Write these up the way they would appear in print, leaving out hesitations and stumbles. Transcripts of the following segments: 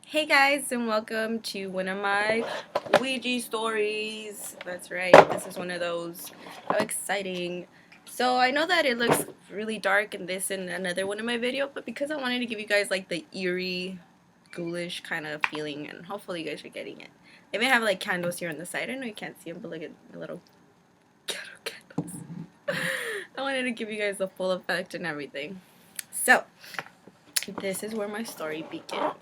Hey guys, and welcome to one of my Ouija stories. That's right, this is one of those. How exciting. So I know that it looks really dark in this and another one of my video, but because I wanted to give you guys like the eerie, ghoulish kind of feeling, and hopefully you guys are getting it. They may have like candles here on the side. I know you can't see them, but look at my little ghetto candles. I wanted to give you guys the full effect and everything. So, this is where my story begins.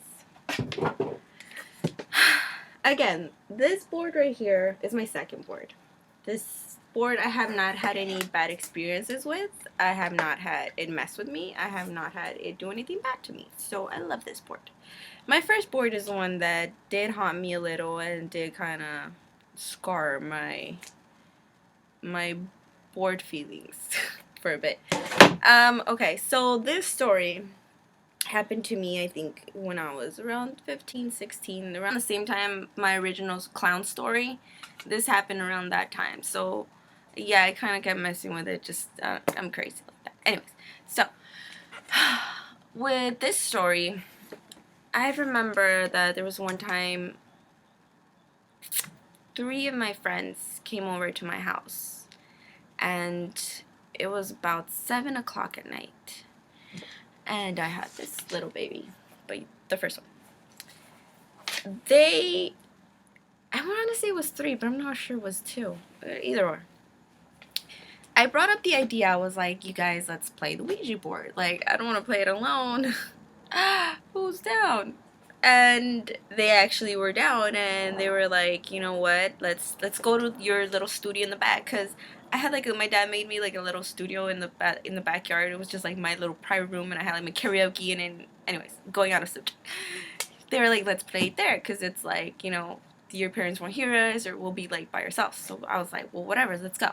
Again, this board right here is my second board. This board I have not had any bad experiences with. I have not had it mess with me. I have not had it do anything bad to me. So I love this board. My first board is the one that did haunt me a little and did kind of scar my bored feelings for a bit. Okay, so this story happened to me, I think, when I was around 15, 16, around the same time my original clown story. This happened around that time. So, yeah, I kind of kept messing with it. Just, I'm crazy like that. Anyways, so, with this story, I remember that there was one time 3 of my friends came over to my house. And it was about 7 o'clock at night. And I had this little baby, but the first one. I want to say it was 3, but I'm not sure it was 2. Either or. I brought up the idea. I was like, you guys, let's play the Ouija board. Like, I don't want to play it alone. Who's down? And they actually were down, and they were like, you know what? Let's go to your little studio in the back, cause I had like my dad made me like a little studio in the backyard. It was just like my little private room, and I had like my karaoke and then anyways, going out of subject. They were like, let's play it there, cause it's like, you know, your parents won't hear us, or we'll be like by ourselves. So I was like, well, whatever, let's go.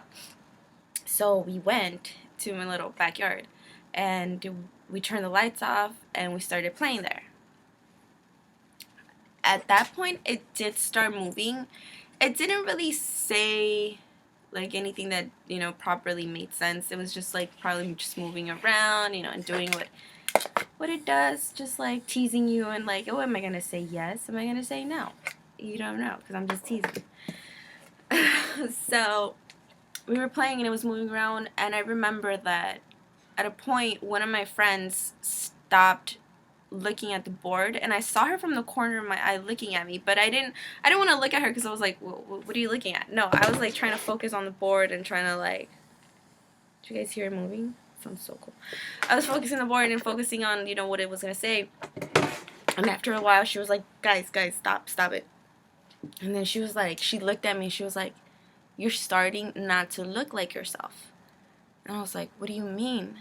So we went to my little backyard, and we turned the lights off, and we started playing there. At that point, it did start moving. It didn't really say like anything that, you know, properly made sense. It was just like probably just moving around, you know, and doing what it does, just like teasing you and like, oh, am I gonna say yes? Am I gonna say no? You don't know, because I'm just teasing. So we were playing and it was moving around, and I remember that at a point one of my friends stopped looking at the board, and I saw her from the corner of my eye looking at me, but I didn't want to look at her because I was like, what are you looking at? No, I was like trying to focus on the board and trying to like, did you guys hear it moving? It sounds so cool. I was focusing on the board and focusing on, you know, what it was going to say. And after a while she was like, guys, stop it. And then she was like, she looked at me, she was like, you're starting not to look like yourself. And I was like, what do you mean?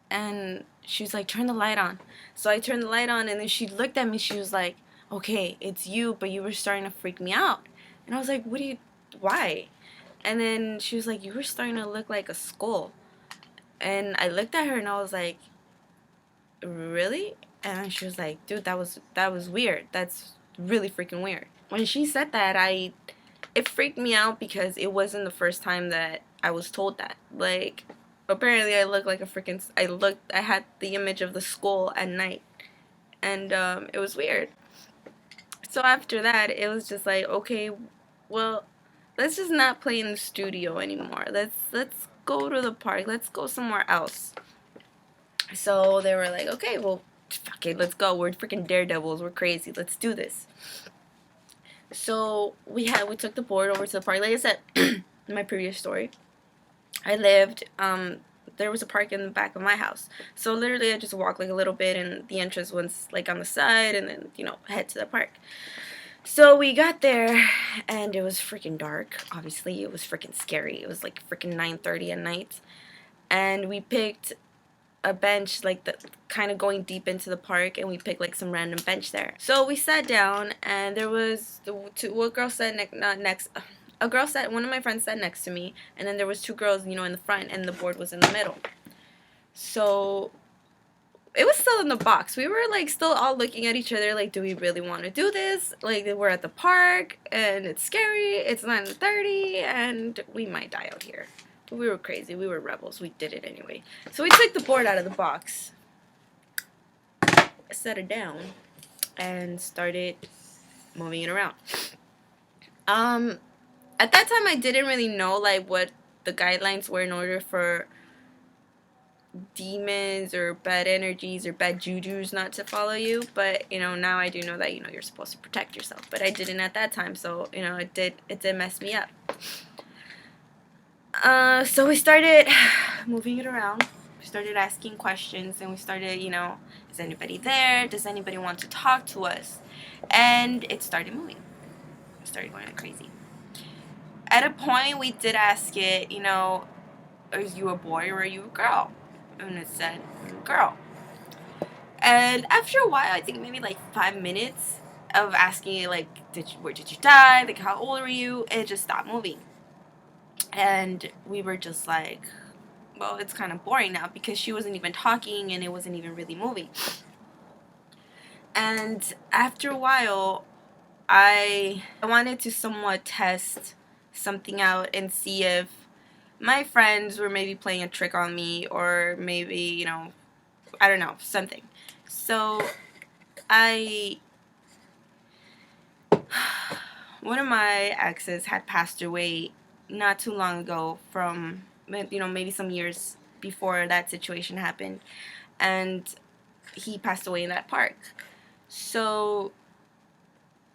And she was like, turn the light on. So I turned the light on, and then she looked at me. She was like, okay, it's you, but you were starting to freak me out. And I was like, why? And then she was like, you were starting to look like a skull. And I looked at her, and I was like, really? And she was like, dude, that was weird. That's really freaking weird. When she said that, it freaked me out because it wasn't the first time that I was told that. Like, apparently I looked like a freaking, I had the image of the skull at night, and it was weird. So after that, it was just like, okay, well, let's just not play in the studio anymore. Let's go to the park. Let's go somewhere else. So they were like, okay, well, fuck it, let's go. We're freaking daredevils. We're crazy. Let's do this. So we took the board over to the park. Like I said, in my previous story, I lived, there was a park in the back of my house. So literally I just walked like a little bit, and the entrance was like on the side, and then, you know, head to the park. So we got there, and it was freaking dark. Obviously, it was freaking scary. It was like freaking 9:30 at night. And we picked a bench, like the kind of going deep into the park, and we picked like some random bench there. So we sat down, and there was one girl sat next. A girl sat, one of my friends sat next to me, and then there was 2 girls, you know, in the front, and the board was in the middle. So it was still in the box. We were like still all looking at each other like, do we really want to do this? Like, we're at the park, and it's scary. It's 9:30, and we might die out here. But we were crazy. We were rebels. We did it anyway. So we took the board out of the box, set it down, and started moving it around. At that time, I didn't really know like what the guidelines were in order for demons or bad energies or bad jujus not to follow you. But now I do know that you're supposed to protect yourself. But I didn't at that time, so it did mess me up. So we started moving it around. We started asking questions, and we started, is anybody there? Does anybody want to talk to us? And it started moving. It started going crazy. At a point, we did ask it, are you a boy or are you a girl? And it said, girl. And after a while, I think maybe like 5 minutes of asking it, like, where did you die? Like, how old were you? It just stopped moving. And we were just like, well, it's kind of boring now because she wasn't even talking and it wasn't even really moving. And after a while, I wanted to somewhat test something out and see if my friends were maybe playing a trick on me, or maybe, I don't know, something. So one of my exes had passed away not too long ago, from, maybe some years before that situation happened, and he passed away in that park. So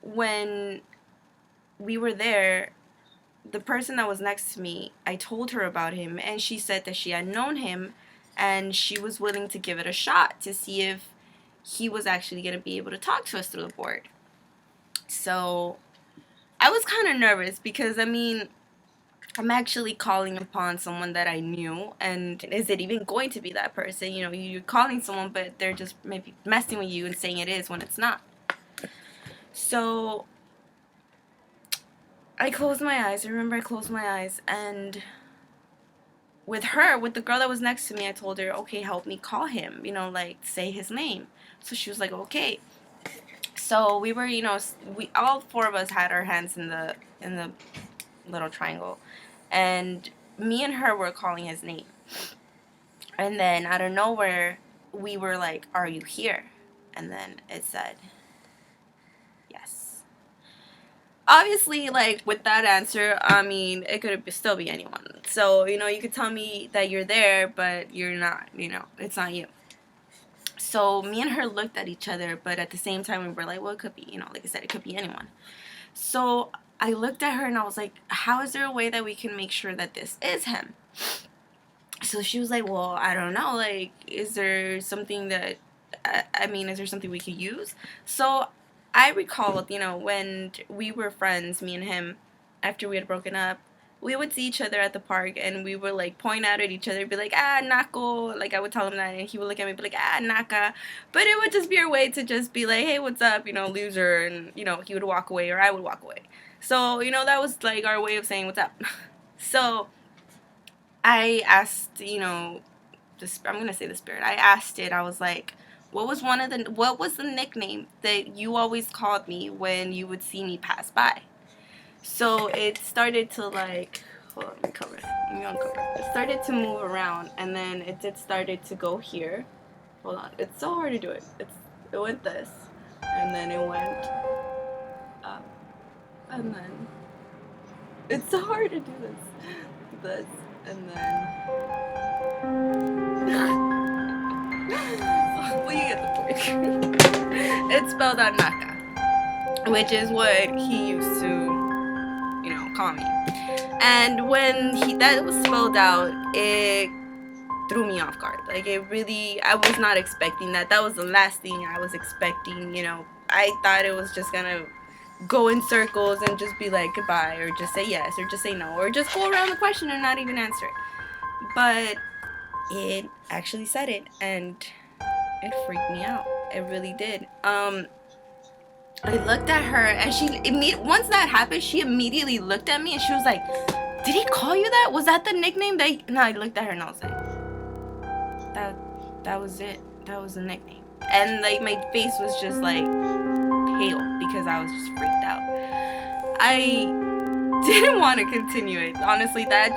when we were there, the person that was next to me, I told her about him, and she said that she had known him and she was willing to give it a shot to see if he was actually going to be able to talk to us through the board. So I was kind of nervous because, I'm actually calling upon someone that I knew, and is it even going to be that person? You're calling someone, but they're just maybe messing with you and saying it is when it's not. So I closed my eyes. I remember I closed my eyes, and with the girl that was next to me, I told her, okay, help me call him, say his name. So she was like, okay. So we were, we all four of us had our hands in the little triangle, and me and her were calling his name. And then out of nowhere, we were like, are you here? And then it said, yes. Obviously, like, with that answer, it could still be anyone. So, you could tell me that you're there, but you're not, it's not you. So me and her looked at each other, but at the same time, we were like, well, it could be, like I said, it could be anyone. So I looked at her and I was like, how is there a way that we can make sure that this is him? So she was like, well, I don't know. Like, is there something that, is there something we could use? So I recalled, when we were friends, me and him, after we had broken up, we would see each other at the park, and we would, like, point out at each other, be like, nako. Like, I would tell him that, and he would look at me and be like, naka. But it would just be our way to just be like, hey, what's up, loser, and, he would walk away, or I would walk away. So, that was, like, our way of saying what's up. So I asked, I'm going to say the spirit. I asked it, I was like, what was the nickname that you always called me when you would see me pass by? So it started to, like, hold on, let me cover it. Let me uncover it. It started to move around, and then it started to go here. Hold on. It's so hard to do it. It went this, and then it went up, and then it's so hard to do this, and then well, you get the point. It spelled out Naka, which is what he used to, call me. And when that was spelled out, it threw me off guard. Like, I was not expecting that. That was the last thing I was expecting, I thought it was just gonna go in circles and just be like goodbye, or just say yes, or just say no, or just go around the question and not even answer it. But it actually said it, and it freaked me out. It really did. I looked at her, and once that happened, she immediately looked at me, and she was like, did he call you that? Was that the nickname that? No, I looked at her and I was like, that was it. That was the nickname. And, like, my face was just, like, pale because I was just freaked out. I didn't want to continue it. Honestly, that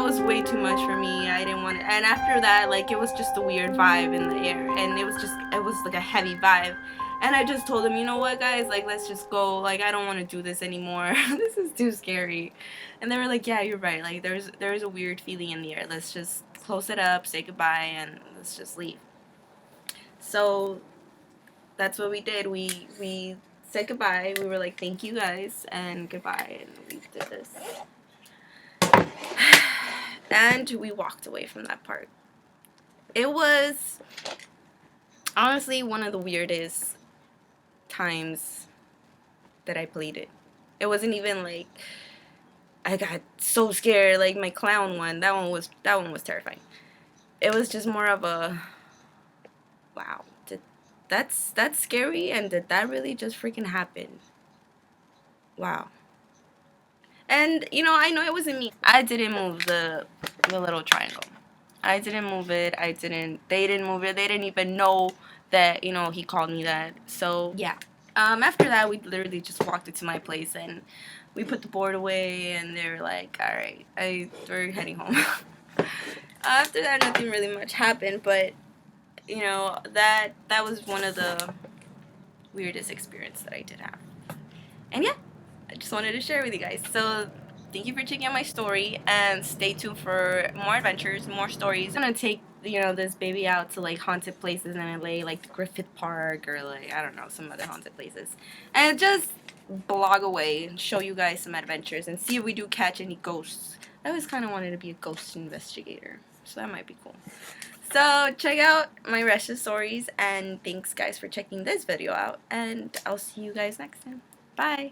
was way too much for me. I didn't want to. And after that, like, it was just a weird vibe in the air, and it was like a heavy vibe. And I just told them, you know what, guys, like, let's just go. Like, I don't want to do this anymore. This is too scary. And they were like, yeah, you're right. Like, there's a weird feeling in the air. Let's just close it up, say goodbye, and let's just leave. So that's what we did. We said goodbye. We were like, thank you, guys, and goodbye. And we did this. And we walked away from that park. It was honestly one of the weirdest times that I played it. It wasn't even like I got so scared like my clown one. That one was terrifying. It was just more of a wow. That's scary, and did that really just freaking happen? Wow. And you know, I know it wasn't me. I didn't move the little triangle. I didn't move it. They didn't move it. They didn't even know that, you know, he called me that. So yeah. After that, we literally just walked into my place and we put the board away, and they were like, all right, we're heading home. After that, nothing really much happened, but you know, that was one of the weirdest experiences that I did have. And yeah, I just wanted to share with you guys. So thank you for checking out my story, and stay tuned for more adventures, more stories. I'm gonna take, you know, this baby out to like haunted places in LA, like the Griffith Park, or like, I don't know, some other haunted places, and just blog away and show you guys some adventures and see if we do catch any ghosts. I always kind of wanted to be a ghost investigator, so that might be cool. So check out my rest of stories, and thanks guys for checking this video out, and I'll see you guys next time. Bye.